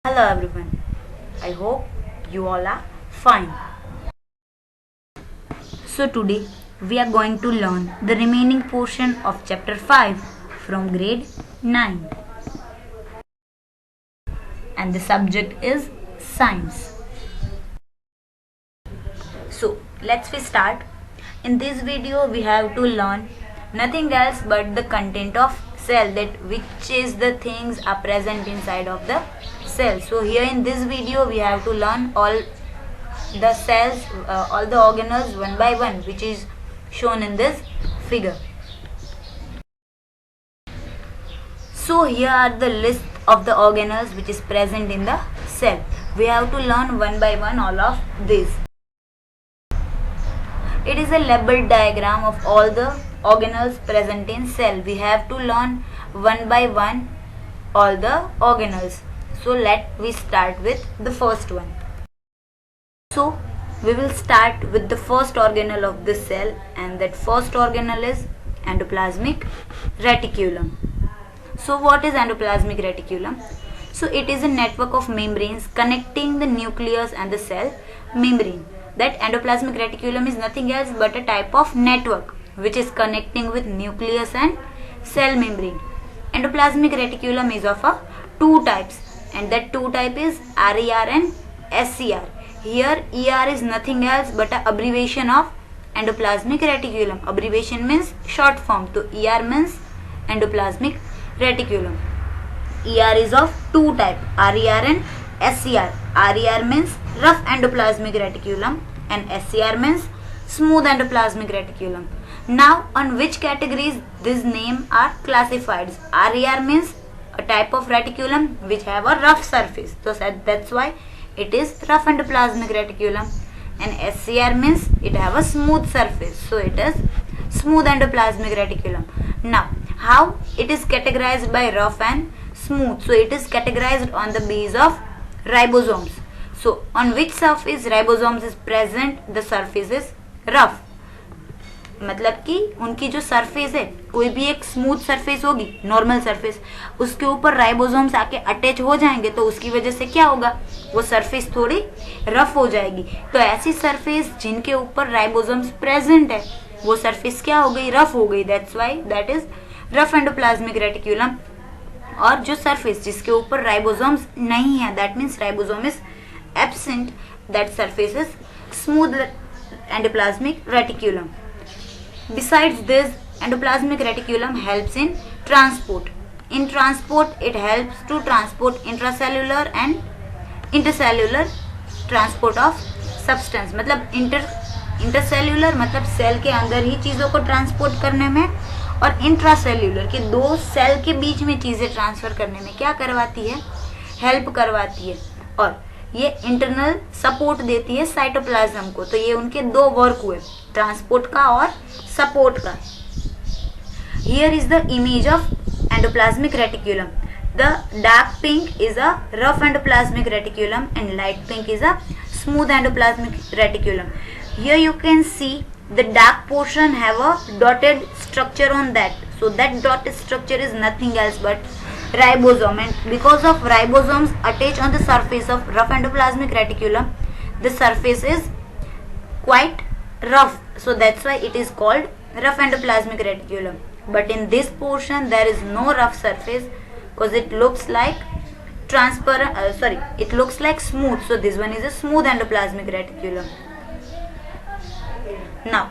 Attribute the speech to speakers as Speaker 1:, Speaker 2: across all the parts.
Speaker 1: Hello everyone, I hope you all are fine. So today we are going to learn the remaining portion of chapter 5 from grade 9 and the subject is science. So let's we start. In this video we have to learn nothing else but the content of cell, that which is the things are present inside of the cell. So here in this video we have to learn all the cells, all the organelles one by one, which is shown in this figure. So here are the list of the organelles which is present in the cell. We have to learn one by one all of these. It is a labeled diagram of all the organelles present in cell. We have to learn one by one all the organelles. So let we start with the first one. So we will start with the first organelle of this cell, and that first organelle is endoplasmic reticulum. So what is endoplasmic reticulum? So it is a network of membranes connecting the nucleus and the cell membrane. That endoplasmic reticulum is nothing else but a type of network which is connecting with nucleus and cell membrane. Endoplasmic reticulum is of two types, and that two type is RER and SCR. Here ER is nothing else but an abbreviation of endoplasmic reticulum. Abbreviation means short form. So ER means endoplasmic reticulum. ER is of two type, RER and SCR. RER means rough endoplasmic reticulum and SCR means smooth endoplasmic reticulum. Now on which categories these names are classified? RER means a type of reticulum which have a rough surface, so that's why it is rough endoplasmic reticulum, and SCR means it have a smooth surface, so it is smooth endoplasmic reticulum. Now how it is categorized by rough and smooth? So it is categorized on the base of ribosomes. So on which surface ribosomes is present, the surface is rough. मतलब कि उनकी जो surface है, कोई भी एक smooth surface होगी, normal surface, उसके ऊपर राइबोसोम्स आके अटैच हो जाएंगे तो उसकी वजह से क्या होगा, वो सरफेस थोड़ी रफ हो जाएगी. तो ऐसी सरफेस जिनके ऊपर राइबोसोम्स प्रेजेंट है वो सरफेस क्या हो गई, रफ हो गई. That's why that is rough endoplasmic reticulum. और जो सरफेस जिसके ऊपर राइबोसोम्स नहीं है, that means ribosome is absent, that surface is smooth endoplasmic reticulum. Besides this, endoplasmic reticulum helps in transport. In transport, it helps to transport intracellular and intercellular transport of substance. मतलब intercellular मतलब cell के अंदर ही चीज़ों को transport करने में, और intracellular के दो सेल के बीच में चीज़ें ट्रांसफ़र करने में क्या करवाती है, हेल्प करवाती है. और ये इंटरनल सपोर्ट देती है साइटोप्लाज्म को. तो ये उनके दो वर्क हुए, ट्रांसपोर्ट का और सपोर्ट का. Here is the image of endoplasmic reticulum. The dark pink is a rough endoplasmic reticulum and light pink is a smooth endoplasmic reticulum. Here you can see the dark portion have a dotted structure on that. So that dotted structure is nothing else but ribosome, and because of ribosomes attach on the surface of rough endoplasmic reticulum, the surface is quite rough, so that's why it is called rough endoplasmic reticulum. But in this portion there is no rough surface because it looks like transparent, it looks like smooth, so this one is a smooth endoplasmic reticulum. Now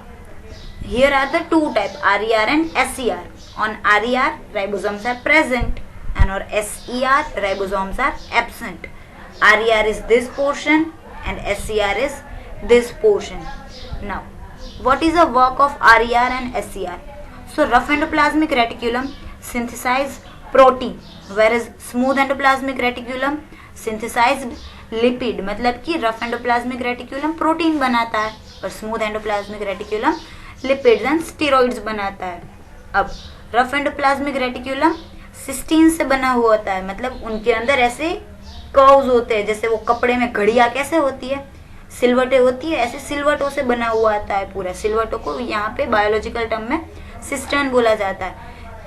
Speaker 1: here are the two type, RER and SCR. On RER ribosomes are present and on SCR ribosomes are absent. RER is this portion and SCR is this portion. Now what is the work of RER and SCR? So rough endoplasmic reticulum synthesize protein, whereas smooth endoplasmic reticulum synthesized lipid. मतलब कि rough endoplasmic reticulum protein बनाता है और smooth endoplasmic reticulum lipids and steroids बनाता है. अब rough endoplasmic reticulum cysteine से बना हुआ होता है, मतलब उनके अंदर ऐसे कर्व्स होते हैं, जैसे वो कपड़े में घड़ियाँ कैसे होती है, सिलवटें होती है, ऐसे सिलवटों से बना हुआ आता है पूरा. सिलवटों को यहाँ पे बायोलॉजिकल टर्म में सिस्टर्न बोला जाता है.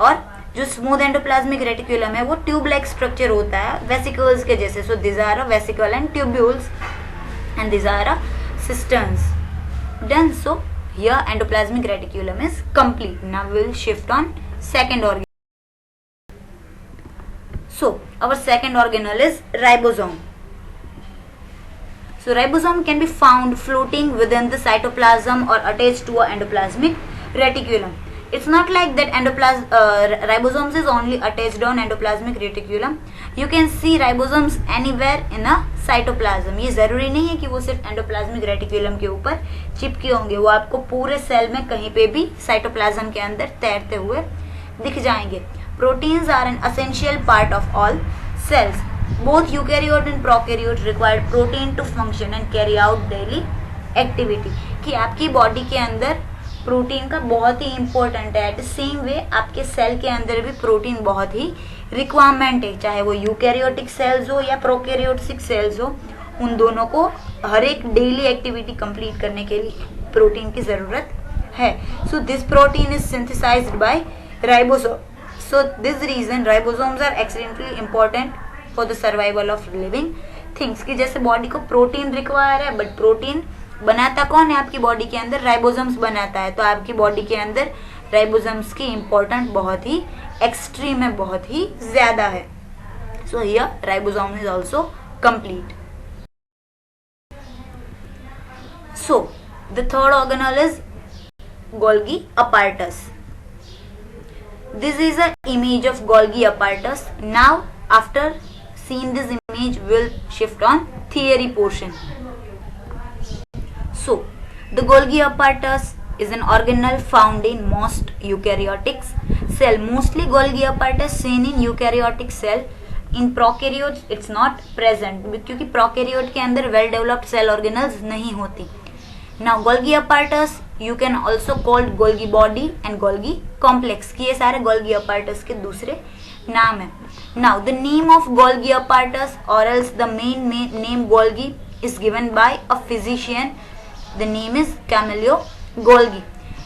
Speaker 1: और जो स्मूथ एंडोप्लाज्मिक रेटिकुलम है वो ट्यूब लाइक स्ट्रक्चर होता है वेसिकल्स के जैसे. So this are a vesicle and tubules and this are a cisterns. Done. So here endoplasmic reticulum is complete. Now we will shift on second organ. So our second organelle is ribosome. So ribosome can be found floating within the cytoplasm or attached to a endoplasmic reticulum. It's not like that ribosomes is only attached on endoplasmic reticulum. You can see ribosomes anywhere in a cytoplasm. ये जरूरी नहीं है कि वो सिर्फ endoplasmic reticulum के ऊपर चिपके होंगे, वो आपको पूरे सेल में कहीं पे भी साइटोप्लाज्म के अंदर तैरते हुए दिख जाएंगे. Proteins are an essential part of all cells. Both eukaryote and prokaryote require protein to function and carry out daily activity. कि आपकी बॉडी के अंदर प्रोटीन का बहुत ही इम्पोर्टेंट है. एट द सेम वे आपके सेल के अंदर भी प्रोटीन बहुत ही रिक्वायरमेंट है, चाहे वो यूकैरियोटिक सेल्स हो या प्रोकैरियोटिक सेल्स हो, उन दोनों को हर एक डेली एक्टिविटी कंप्लीट करने के लिए प्रोटीन की ज़रूरत है. So this protein is synthesised by ribosome. So this reason ribosomes are extremely important for the survival of living things. कि जैसे बॉडी को प्रोटीन रिक्वायर है, बट प्रोटीन बनाता कौन है आपकी बॉडी के अंदर? राइबोसोम्स बनाता है. तो आपकी बॉडी के अंदर राइबोसोम्स की इम्पोर्टेंट बहुत ही एक्सट्रीम है, बहुत ही ज्यादा है. So here ribosome is also complete. So the third organelle is Golgi apparatus. This is an image of Golgi apparatus. Now after seeing this image we'll shift on theory portion. So the Golgi apparatus is an organelle found in most eukaryotic cell. Mostly Golgi apparatus seen in eukaryotic cell. In prokaryotes it's not present क्योंकि prokaryote के अंदर well developed cell organelles नहीं होती. Now Golgi apparatus you can also call Golgi body and Golgi complex. कि ये सारे Golgi apparatus के दूसरे नाम है. Now the name of Golgi apparatus or else the main name Golgi is given by a physician. The name is Camillo Golgi.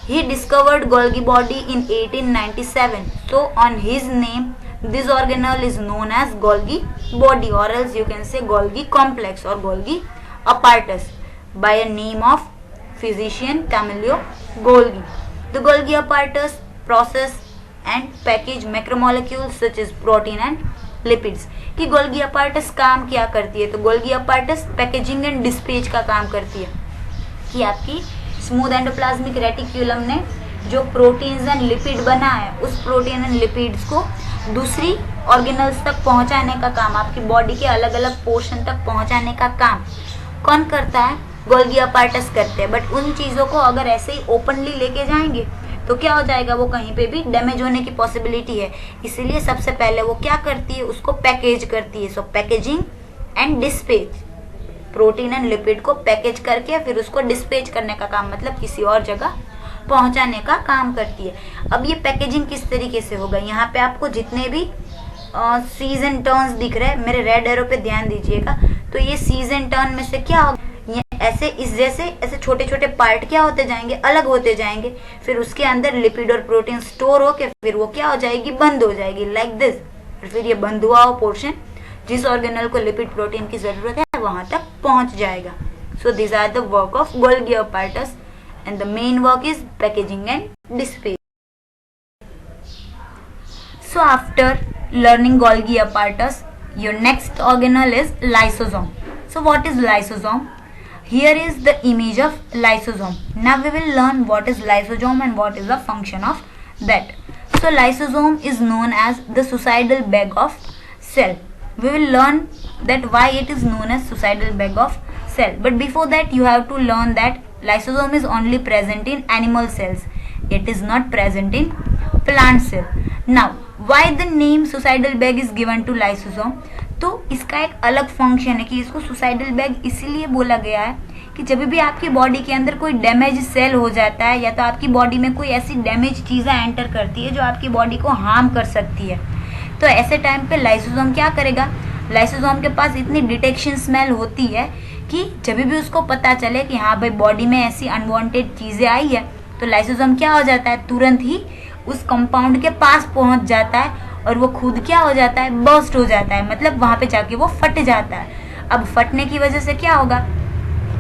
Speaker 1: He discovered Golgi body in 1897. So on his name this organelle is known as Golgi body or else you can say Golgi complex or Golgi apparatus by a name of physician Camillo Golgi. The Golgi apparatus process and package macromolecules such as protein and lipids. कि Golgi apparatus काम क्या करती है? तो Golgi apparatus packaging and dispatch का काम करती है. कि आपकी स्मूथ एंडोप्लाज्मिक रेटिकुलम ने जो प्रोटीन्स एंड लिपिड बना है उस प्रोटीन एंड लिपिड्स को दूसरी ऑर्गेनल्स तक पहुंचाने का काम, आपकी बॉडी के अलग अलग पोर्शन तक पहुंचाने का काम कौन करता है? गोल्गी अपार्टस करते हैं. बट उन चीज़ों को अगर ऐसे ही ओपनली लेके जाएंगे तो क्या हो जाएगा? वो कहीं पे भी डैमेज होने की पॉसिबिलिटी है. इसीलिए सबसे पहले वो क्या करती है? उसको पैकेज करती है. So packaging and dispatch, protein and lipid को पैकेज करके फिर उसको डिस्पैच करने का काम, मतलब किसी और जगह पहुंचाने का काम करती है. अब ये पैकेजिंग किस तरीके से होगा? यहाँ पे आपको जितने भी सीज एंड टर्न्स दिख रहे हैं, मेरे रेड एरो पे ध्यान दीजिएगा. तो ये सीज एंड टर्न में से क्या होगा? ये ऐसे इस जैसे ऐसे छोटे छोटे पार्ट क्या होते जाएंगे? अलग होते जाएंगे. फिर उसके अंदर लिपिड और प्रोटीन स्टोर होके फिर वो क्या हो जाएगी? बंद हो जाएगी लाइक दिस. फिर ये बंद हुआ हो पोर्शन जिस ऑर्गेनल को लिपिड प्रोटीन की जरूरत है वहां तक पहुंच जाएगा. So this are the work of Golgi apparatus and the main work is packaging and dispatch. So after learning Golgi apparatus, your next organelle is lysosome. So what is lysosome? Here is the image of lysosome. Now we will learn what is lysosome and what is the function of that. So lysosome is known as the suicidal bag of cell. We will learn that why it is known as suicidal bag of cell. But before that you have to learn that lysosome is only present in animal cells. It is not present in plant cell. Now why the name suicidal bag is given to lysosome? तो इसका एक अलग function है कि इसको suicidal bag इसीलिए बोला गया है कि जब भी आपकी बॉडी के अंदर कोई डैमेज सेल हो जाता है या तो आपकी बॉडी में कोई ऐसी डैमेज चीज़ें एंटर करती है जो आपकी बॉडी को हार्म कर सकती है, तो ऐसे टाइम पे लाइसोसोम क्या करेगा? लाइसोसोम के पास इतनी डिटेक्शन स्मेल होती है कि जब भी उसको पता चले कि हाँ भाई बॉडी में ऐसी अनवांटेड चीज़ें आई है तो लाइसोसोम क्या हो जाता है? तुरंत ही उस कंपाउंड के पास पहुंच जाता है और वो खुद क्या हो जाता है, बर्स्ट हो जाता है, मतलब वहां पे जाके वो फट जाता है। अब फटने की वजह से क्या होगा,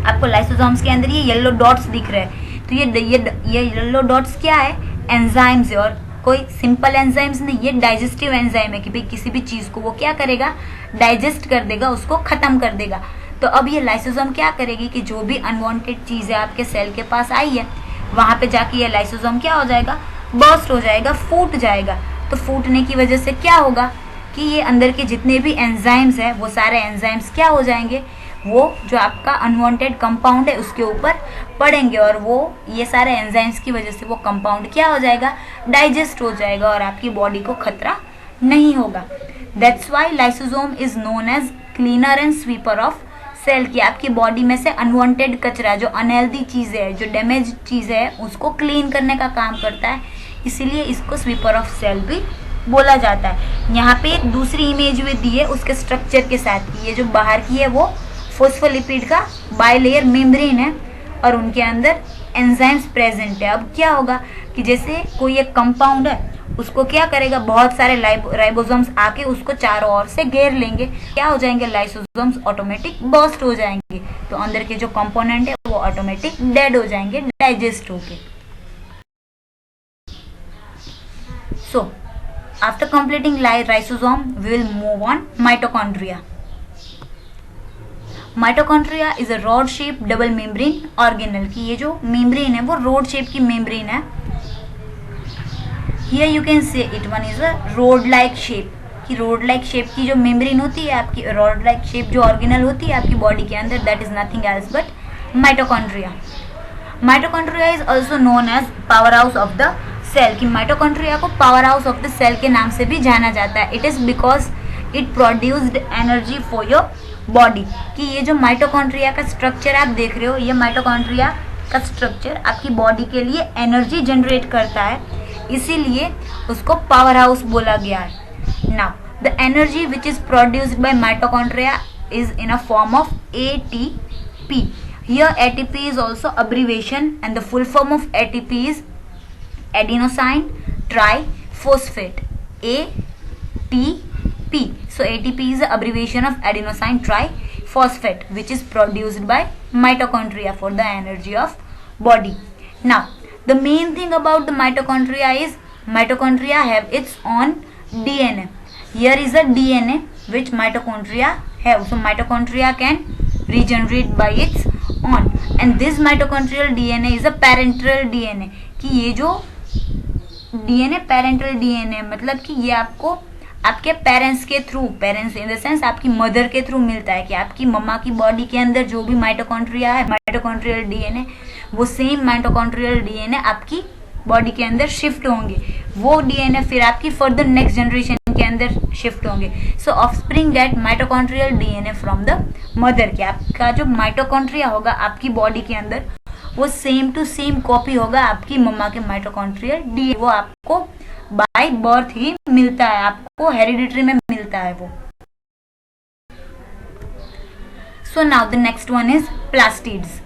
Speaker 1: आपको लाइसोसोम्स के अंदर ये येलो डॉट्स दिख रहे हैं, तो ये येलो डॉट्स क्या है, एंजाइम्स है, और कोई सिंपल एंजाइम्स नहीं, ये डाइजेस्टिव एंजाइम है कि भाई किसी भी चीज को वो क्या करेगा, डाइजेस्ट कर देगा, उसको खत्म कर देगा। तो अब ये लाइसोसोम क्या करेगी कि जो भी अनवांटेड चीज है आपके सेल के पास आई है, वहां पे जाके ये लाइसोसोम क्या हो जाएगा, बर्स्ट हो जाएगा, फूट जाएगा। तो फूटने की वजह से क्या होगा कि ये अंदर के जितने भी एंजाइम्स है वो सारे एंजाइम्स क्या हो जाएंगे, वो जो आपका अनवांटेड कंपाउंड है उसके ऊपर पड़ेंगे, और वो ये सारे एंजाइम्स की वजह से वो कंपाउंड क्या हो जाएगा, डाइजेस्ट हो जाएगा और आपकी बॉडी को खतरा नहीं होगा। That's why lysosome is known as cleaner and sweeper of cell, की आपकी बॉडी में से अनवांटेड कचरा, जो अनहेल्दी चीजें है, जो डैमेज चीजें है, उसको क्लीन करने का काम करता है, इसीलिए इसको स्वीपर ऑफ सेल भी बोला जाता है। यहाँ पे एक दूसरी इमेज भी दी है उसके स्ट्रक्चर के साथ, ये जो बाहर की है वो फोस्फोलिपिड का बाइलेयर मेम्ब्रेन है और उनके अंदर एंजाइम्स प्रेजेंट है। अब क्या होगा कि जैसे कोई एक कंपाउंड है, उसको क्या करेगा, बहुत सारे राइबोसोम्स आके उसको चारों ओर से घेर लेंगे, क्या हो जाएंगे, लाइसोसोम्स ऑटोमेटिक बर्स्ट हो जाएंगे, तो अंदर के जो कंपोनेंट है वो ऑटोमेटिक डेड हो जाएंगे, डाइजेस्ट होके। So after completing lysosome we will move on mitochondria. Mitochondria is a rod shape double membrane organelle, की ये जो मेम्ब्रेन है वो रोड शेप की मेम्ब्रेन है। Here you can say it one is a rod like shape, कि rod like shape की जो मेम्ब्रेन होती है आपकी, रोड लाइक शेप जो ऑर्गेनल होती है आपकी बॉडी के अंदर, that is nothing else but mitochondria. Mitochondria is also known as powerhouse of the cell, कि माइटोकॉन्ड्रिया को powerhouse of the cell के नाम से भी जाना जाता है। It is because it produced energy for your body, कि ये जो माइटोकॉन्ड्रिया का स्ट्रक्चर आप देख रहे हो, ये माइटोकॉन्ड्रिया का स्ट्रक्चर आपकी बॉडी के लिए एनर्जी जनरेट करता है, इसीलिए उसको पावर हाउस बोला गया है। Now the energy which is produced by mitochondria is in a form of ATP. Here ATP is also abbreviation and the full form of ATP is adenosine triphosphate, ATP. So ATP is the abbreviation of adenosine triphosphate which is produced by mitochondria for the energy of body. Now the main thing about the mitochondria is mitochondria have its own DNA. Here is a DNA which mitochondria have. So mitochondria can regenerate by its own, and this mitochondrial DNA is a parental DNA, कि ये जो DNA parental DNA मतलब कि ये आपको आपके parents के through, parents in the sense आपकी मदर के थ्रू मिलता है, कि आपकी मम्मा की बॉडी के अंदर जो भी माइटोकॉन्ड्रिया है, माइटोकॉन्ड्रियल डीएनए, वो सेम माइटोकॉन्ड्रियल डीएनए आपकी बॉडी के अंदर शिफ्ट होंगे, वो डीएनए फिर आपकी फर्दर नेक्स्ट जनरेशन के अंदर शिफ्ट होंगे। So offspring get mitochondrial DNA from the mother, के आपका जो माइटोकॉन्ड्रिया होगा आपकी बॉडी के अंदर वो सेम टू सेम कॉपी होगा आपकी मम्मा के माइटोकॉन्ड्रियल डीएनए, वो आपको बाय बर्थ ही मिलता है, आपको हेरिडिटरी में मिलता है वो। So now the next one is plastids.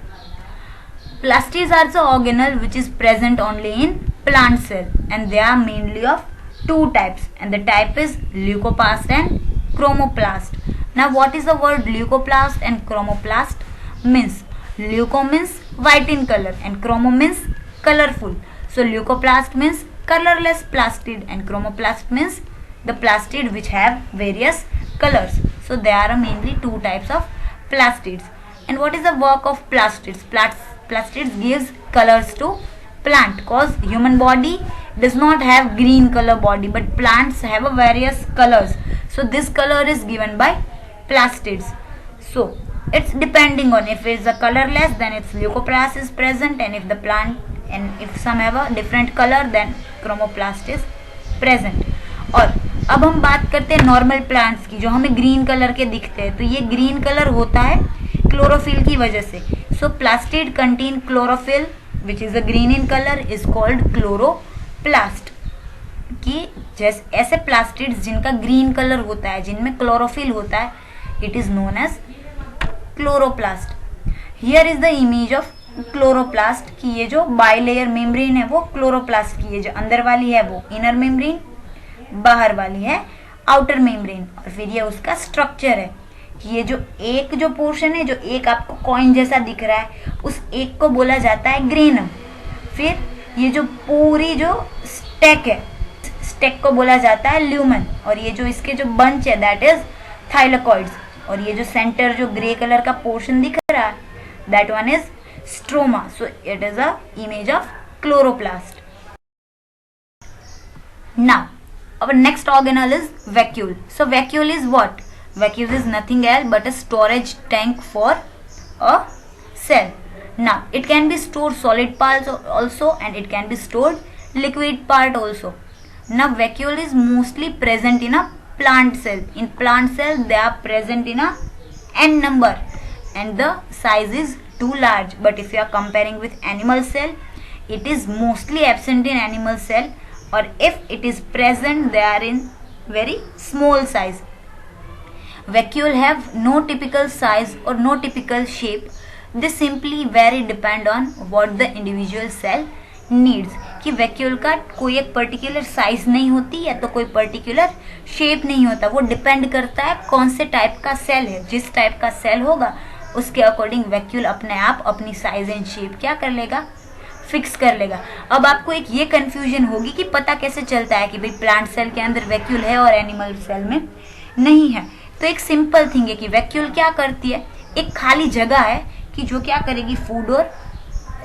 Speaker 1: Plastids are the organelle which is present only in plant cell, and they are mainly of two types, and the type is leucoplast and chromoplast. Now what is the word leucoplast and chromoplast means? Leuco means white in color and chromo means colorful. So leucoplast means colorless plastid and chromoplast means the plastid which have various colors. So there are mainly two types of plastids. And what is the work of plastids? Plastids gives colors to plant, cause human body does not have green color body, but plants have a various colors. So this color is given by plastids. So it's depending on if it's a colorless, then its leucoplast is present, and if the plant and if some have a different color, then chromoplast is present. और अब हम बात करते हैं normal plants की, जो हमें green colour के दिखते हैं, तो ये ग्रीन कलर होता है क्लोरोफिल की वजह से. So plastid contain chlorophyll which is a green in colour is called chloroplast. कि जैसे ऐसे प्लास्टिड्स जिनका ग्रीन कलर होता है, जिनमें क्लोरोफिल होता है, it is known as chloroplast. Here is the image of chloroplast की ये जो बाइलेयर मेम्ब्रेन है वो क्लोरोप्लास्ट की ये जो अंदर वाली है वो इनर मेम्ब्रेन, बाहर वाली है आउटर मेम्ब्रेन। और फिर ये उसका स्ट्रक्चर है कि ये जो एक जो पोर्शन है, जो एक आपको कॉइन जैसा दिख रहा है, उस एक को बोला जाता है ग्रेनम। फिर ये जो पूरी जो स्टेक है, स्टेक को बोला जाता है ल्यूमन। और ये जो इसके जो बंच है दैट इज थाइलाकॉइड्स। और ये जो सेंटर जो ग्रे कलर का पोर्शन दिख रहा है that one is stroma. So it is a image of chloroplast. Now, our next organelle is vacuole. So vacuole is what? Vacuole is nothing else but a storage tank for a cell. Now, it can be stored solid parts also and it can be stored liquid part also. Now, vacuole is mostly present in a plant cell. In plant cell, they are present in a n number and the size is too large. But if you are comparing with animal cell, it is mostly absent in animal cell. Or if it is present, they are in very small size. Vacuole have no typical size or no typical shape. They simply vary depend on what the individual cell needs. कि vacuole का कोई एक particular size नहीं होती या तो कोई particular shape नहीं होता, वो डिपेंड करता है कौन से टाइप का सेल है। जिस टाइप का सेल होगा उसके अकॉर्डिंग वैक्यूल अपने आप अपनी साइज एंड शेप क्या कर लेगा, फिक्स कर लेगा। अब आपको एक ये कंफ्यूजन होगी कि पता कैसे चलता है कि भाई प्लांट सेल के अंदर वैक्यूल है और एनिमल सेल में नहीं है। तो एक सिंपल थिंग है कि वैक्यूल क्या करती है, एक खाली जगह है कि जो क्या करेगी, फूड और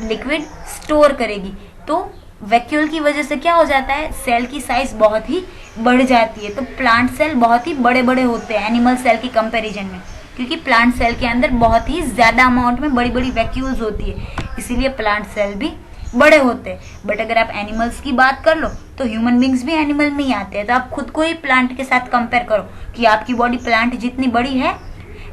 Speaker 1: लिक्विड स्टोर करेगी। तो वैक्यूल की वजह से क्या हो जाता है, सेल की साइज बहुत ही बढ़ जाती है। तो प्लांट सेल बहुत ही बड़े बड़े होते हैं एनिमल सेल की कंपैरिजन में, क्योंकि प्लांट सेल के अंदर बहुत ही ज्यादा अमाउंट में बड़ी बड़ी वैक्यूल्स होती है, इसीलिए प्लांट सेल भी बड़े होते हैं। बट अगर आप एनिमल्स की बात कर लो तो ह्यूमन बींग्स भी एनिमल में ही आते हैं। तो आप खुद को ही प्लांट के साथ कंपेयर करो कि आपकी बॉडी प्लांट जितनी बड़ी है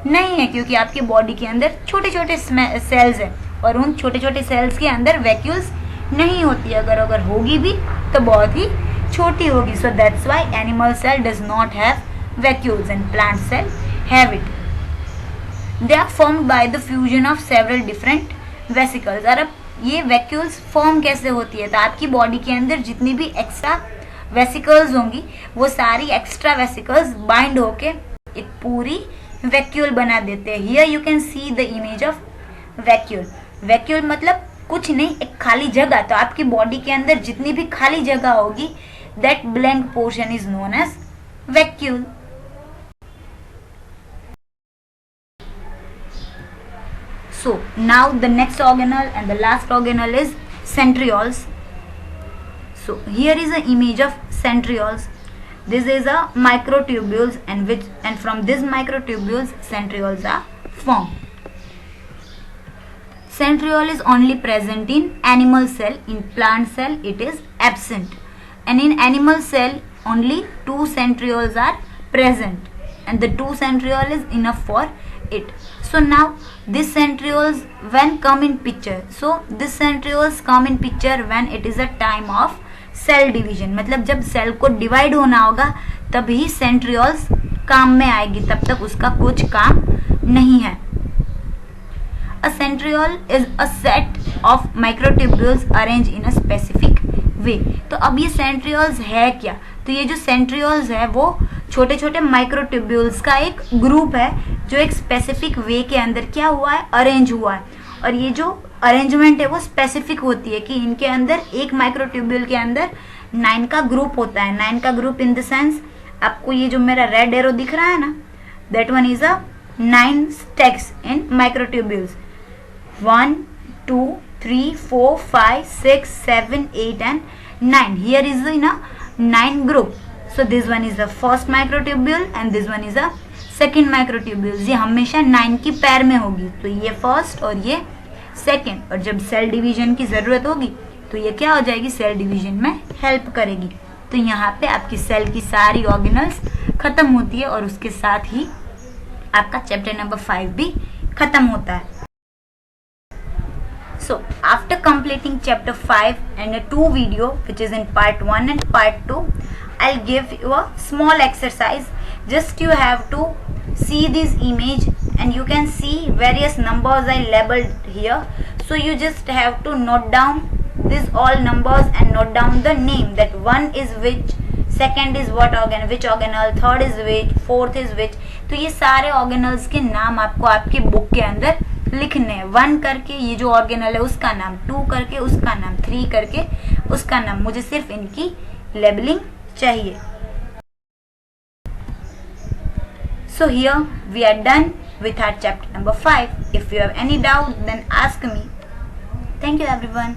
Speaker 1: नहीं है, क्योंकि आपकी बॉडी के अंदर छोटे छोटे सेल्स है और उन छोटे छोटे सेल्स के अंदर वैक्यूल्स नहीं होती। अगर होगी भी तो बहुत ही छोटी होगी। So that's why animal cell does not have vacuoles and plant cell have it. They are formed by the fusion of several different vesicles. और अब ये वैक्यूल्स फॉर्म कैसे होती है, तो आपकी बॉडी के अंदर जितनी भी एक्स्ट्रा वेसिकल्स होंगी वो सारी एक्स्ट्रा वेसिकल्स बाइंड होके एक पूरी वैक्यूल बना देते हैं। Here you can see the image of vacuole. Vacuole मतलब कुछ नहीं, एक खाली जगह। तो आपकी बॉडी के अंदर जितनी भी खाली जगह होगी that blank portion is known as vacuole. So now the next organelle and the last organelle is centrioles. So here is an image of centrioles. This is a microtubules and from this microtubules centrioles are formed. Centriole is only present in animal cell. In plant cell it is absent. And in animal cell only 2 centrioles are present. And the 2 centriole is enough for it. So now this centrioles when come in picture. So this centrioles come in picture when it is a time of cell division. मतलब जब cell को divide होना होगा तभी centrioles काम में आएगी, तब तक उसका कुछ काम नहीं है। A centriole is a set of microtubules arranged in a specific way. तो अब ये centrioles है क्या, तो ये जो centrioles है वो छोटे छोटे माइक्रोट्यूब्यूल्स का एक ग्रुप है जो एक स्पेसिफिक वे के अंदर क्या हुआ है, अरेंज हुआ है। और ये जो अरेंजमेंट है वो स्पेसिफिक होती है कि इनके अंदर एक माइक्रोट्यूब्यूल के अंदर 9 का ग्रुप होता है। 9 का ग्रुप इन द सेंस आपको ये जो मेरा रेड एरो दिख रहा है ना, that one is a 9 stakes in microtubules. 1 2 3 4 5 6 7 8 and 9. Here is in a 9 group. So this one is the first microtubule and this one is the second microtubule. ये हमेशा 9 की पैर में होगी, तो ये फर्स्ट और ये सेकेंड। और जब सेल डिवीजन की जरूरत होगी तो ये क्या हो जाएगी, सेल डिवीजन में हेल्प करेगी। तो यहाँ पे आपकी सेल की सारी ऑर्गेनल्स खत्म होती है और उसके साथ ही आपका चैप्टर नंबर 5 भी खत्म होता है। So after completing chapter 5 and a 2 video which is in part 1 and part 2, I'll give you a small exercise. Just you have to see this image and you can see various numbers I labeled here. So you just have to note down these all numbers and note down the name, that one is which, second is what organ, which organelle, third is which, fourth is which. तो ये सारे organelles के नाम आपको आपके book के अंदर लिखने हैं, 1 करके ये जो ऑर्गेनल है उसका नाम, 2 करके उसका नाम, 3 करके उसका नाम. मुझे सिर्फ इनकी लेबलिंग चाहिए. So here we are done with our chapter number 5. If you have any doubt, then ask me. Thank you everyone.